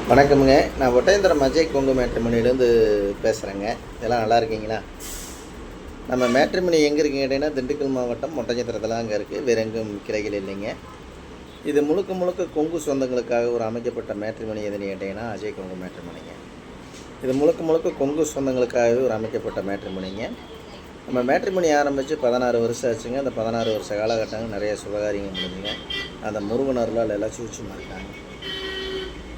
வணக்கமுங்க. நான் ஒட்டயந்திரம் அஜய் கொங்கு மேட்ரிமோனிலேருந்து பேசுகிறேங்க. எல்லாம் நல்லா இருக்கீங்களா? நம்ம மேட்ரிமோனி எங்கே இருக்குங்க கேட்டிங்கன்னா, திண்டுக்கல் மாவட்டம் ஒட்டஞ்சத்திரத்தில் அங்கே இருக்குது. வேறு எங்கும் கிளைகள் இல்லைங்க. இது முழுக்க முழுக்க கொங்கு சொந்தங்களுக்காக ஒரு அமைக்கப்பட்ட மேட்ரிமோனி எதுன்னு கேட்டிங்கன்னா, அஜய் கொங்கு மேட்ரிமோனிங்க. இது முழுக்க முழுக்க கொங்கு சொந்தங்களுக்காகவே ஒரு அமைக்கப்பட்ட மேட்ரிமோனிங்க. நம்ம மேட்ரிமோனி ஆரம்பித்து 16 வருஷம் ஆச்சுங்க. அந்த 16 வருஷ காலகட்டங்கள் நிறைய சுபகாரியங்கள் முடிஞ்சுங்க. அந்த முருகனர்களால் எல்லாம் சூட்சமாக இருக்காங்க.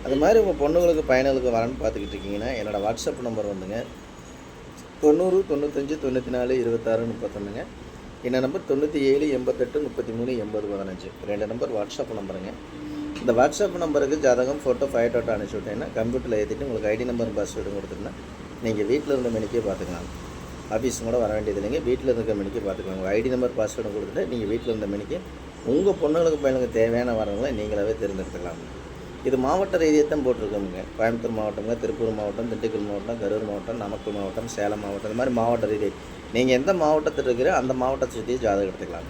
அது மாதிரி உங்கள் பொண்ணுங்களுக்கு பையனுங்களுக்கு வரன்னு பார்த்துக்கிட்டு இருக்கீங்கன்னா, என்னோடய வாட்ஸ்அப் நம்பர் வந்துங்க 90 95 94 26 31ங்க. என்ன நம்பர் 97 88 33 80 15. 2 number WhatsApp நம்பருங்க. இந்த வாட்ஸ்அப் நம்பருக்கு ஜாதகம் ஃபோட்டோ ஃபைட்டோட்டோ அனுப்பிச்சி விட்டீங்கன்னா கம்ப்யூட்டரில் ஏற்றிட்டு உங்களுக்கு ஐடி நம்பர் பாஸ்வேர்டு கொடுத்துருந்தா நீங்கள் வீட்டில் இருந்த மணிக்கே பார்த்துக்கலாம். ஆஃபீஸும் கூட வர வேண்டியது இல்லைங்க. வீட்டில் இருக்க மணிக்கே பார்த்துக்கலாம். உங்கள் ஐடி நம்பர் பாஸ்வேர்டு கொடுத்துட்டு நீங்கள் வீட்டில் இருந்த மணிக்கு உங்கள் பொண்ணுங்களுக்கு பையனுக்கு தேவையான வரவங்களை நீங்களாகவே தேர்ந்தெடுத்துக்கலாம். இது மாவட்ட ரீதியாக தான் போட்டிருக்கோங்க. கோயம்புத்தூர் மாவட்டங்க, திருப்பூர் மாவட்டம், திண்டுக்கல் மாவட்டம், கரூர் மாவட்டம், நாமக்கல் மாவட்டம், சேலம் மாவட்டம், இந்த மாதிரி மாவட்ட ரீதி நீங்கள் எந்த மாவட்டத்தில் இருக்கிற அந்த மாவட்டத்தை சுற்றி ஜாதகம் எடுத்துக்கலாம்.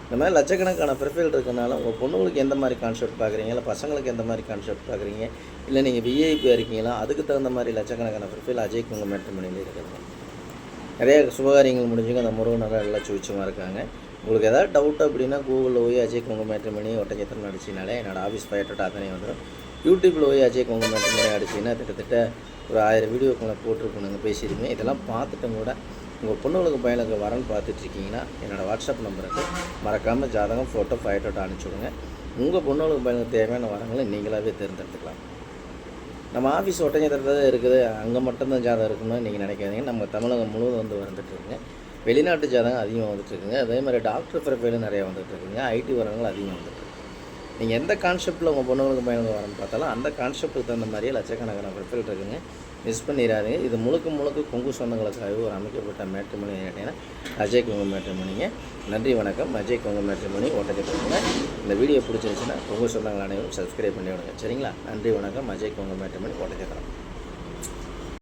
இந்த மாதிரி லட்சக்கணக்கான ப்ரொஃபைல் இருக்கிறனால உங்கள் பொண்ணுங்களுக்கு எந்த மாதிரி கான்செப்ட் பார்க்குறீங்க, இல்லை பசங்களுக்கு எந்த மாதிரி கான்செப்ட் பார்க்குறீங்க, இல்லை நீங்கள் விஐபியாக இருக்கீங்களா, அதுக்கு தகுந்த மாதிரி லட்சக்கணக்கான ப்ரொஃபைல் அஜய் கொங்கு மேட்ரிமோனியில் இருக்குதுங்க. நிறைய சுபகாரியங்கள் முடிஞ்சுங்க. அந்த முருகனர்கள் எல்லாம் சுவிச்சமாக இருக்காங்க. உங்களுக்கு எதாவது டவுட் அப்படின்னா கூகுளில் போய் அஜய் கொங்கு மேட்ரிமோனி ஒட்டஞ்சத்திரம் அடிச்சினாலே என்னோடய ஆஃபீஸ் பயோட்டோட அத்தனை வந்துடும். யூடியூப்பில் போய் அஜய் கொங்கு மேட்ரிமோனி அடிச்சிங்கன்னா கிட்டத்தட்ட ஒரு 1000 வீடியோக்குள்ளே போட்டிருக்கணுங்க, பேசியிருக்கேன். இதெல்லாம் பார்த்துட்டும் கூட உங்கள் பொண்ணுங்களுக்கு பையனுக்கு வரன்னு பார்த்துட்ருக்கீங்கன்னா என்னோடய வாட்ஸ்அப் நம்பருக்கு மறக்காமல் ஜாதகம் ஃபோட்டோ ஃபைட்டோட்டோ அனுப்பிச்சி விடுங்க. உங்கள் பொண்ணுங்களுக்கு பையனுக்கு தேவையான வரங்களை நீங்களாகவே தேர்ந்தெடுத்துக்கலாம். நம்ம ஆஃபீஸ் ஒட்டஞ்சத்திரத்தில் தான் இருக்குது, அங்கே மட்டும்தான் ஜாதகம் இருக்குன்னு நீங்கள் நினைக்காதீங்க. நம்ம தமிழகம் முழுவதும் வந்துட்டுருக்குங்க. வெளிநாட்டு ஜாதகம் அதிகமாக வந்துட்டுருக்குங்க. அதே மாதிரி டாக்டர் ப்ரொஃபைலும் நிறையா வந்துட்டுருக்குங்க. ஐடி வரவங்கள் அதிகமாக வந்துட்டுருக்கு. நீங்கள் எந்த கான்செப்ட்டில் உங்கள் பொண்ணுங்களுக்கு பையனுக்கு வரன்னு பார்த்தாலும் அந்த கான்செப்ட்டுக்கு தகுந்த மாதிரியே லட்சக்கணக்கான ப்ரொஃபைல் இருக்குங்க. மிஸ் பண்ணிடாதீங்க. இது முழுக்க முழுக்க கொங்கு சொந்தங்களுக்காகவே ஒரு அமைக்கப்பட்ட மேட்ரிமோனி கேட்டிங்கன்னா அஜய் கொங்கு மேட்ரிமோனிங்க. நன்றி, வணக்கம். அஜய் கொங்கு மேட்ரிமோனி ஒட்டஞ்சத்திரங்க. இந்த வீடியோ பிடிச்சிருந்துச்சுன்னா கொங்கு சொந்தங்கள் அனைவரும் சப்ஸ்கிரைப் பண்ணி விடுங்க. சரிங்களா? நன்றி, வணக்கம். அஜய் கொங்கு மேட்ரிமோனி ஒட்டஞ்சத்திரம்.